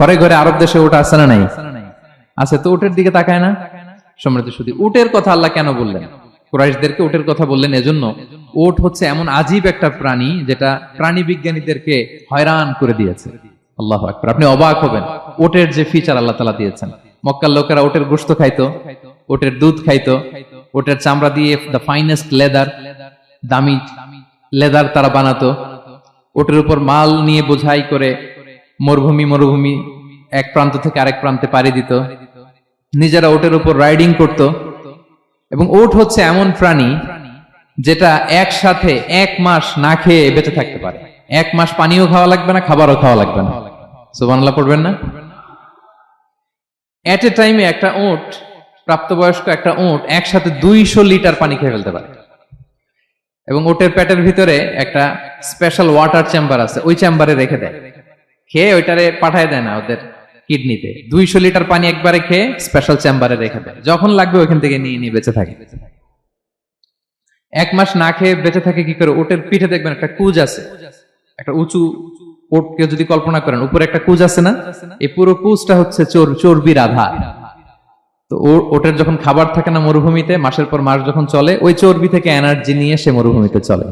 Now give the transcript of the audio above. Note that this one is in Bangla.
ঘরে ঘরে আরব দেশে উট আছে না নাই? আছে। তো উটের দিকে তাকায় না? সম্মানিত শুধু উটের কথা আল্লাহ কেন বললেন? কুরাইশদেরকে উটের কথা বললেন এজন্য, উট হচ্ছে এমন আজীব একটা প্রাণী যেটা প্রাণী বিজ্ঞানীদেরকে হয়রান করে দিয়েছে। আল্লাহু আকবার। আপনি অবাক হবেন উটের যে ফিচার আল্লাহ তাআলা দিয়েছেন। মক্কার লোকেরা উটের গোশত খাইতো, উটের দুধ খাইতো, উটের চামড়া দিয়ে দ্য ফাইনেস্ট লেদার, দামি লেদার তারা বানাতো। উটের উপর মাল নিয়ে বোঝাই করে মরুভূমি এক প্রান্ত থেকে আরেক প্রান্তে পাড়ি দিত, নিজেরা উটের উপর রাইডিং করত। এবং উট হচ্ছে এমন প্রাণী যেটা একসাথে 1 মাস না খেয়ে বেঁচে থাকতে পারে। 1 মাস পানিও খাওয়া লাগবে না, খাবারও খাওয়া লাগবে না। সুবহানাল্লাহ পড়বেন না? এট এ টাইমে একটা উট, প্রাপ্তবয়স্ক একটা উট একসাথে 200 লিটার পানি খেয়ে ফেলতে পারে। এবং উটের পেটের ভিতরে একটা স্পেশাল ওয়াটার চেম্বার আছে, ওই চেম্বারে রেখে দেয়, খেয়ে ওইটারে পাঠায় দেয় না ওদের কিডনিতে। 200 লিটার পানি একবারে খেয়ে স্পেশাল চেম্বারে রেখে দেয়, যখন লাগবে ওইখান থেকে নিয়ে নিয়ে বেঁচে থাকে। 1 মাস না খেয়ে বেঁচে থাকে কি করে? উটের পিঠে দেখবেন একটা কুজ আছে, একটা উঁচু উটকে যদি কল্পনা করেন, উপরে একটা কুজ আছে না? এই পুরো কুজটা হচ্ছে চর্বির আধার। তো ওটের যখন খাবার থাকে না মরুভূমিতে, মাসের পর মাস যখন চলে, ওই চর্বি থেকে এনার্জি নিয়ে সে মরুভূমিতে চলে।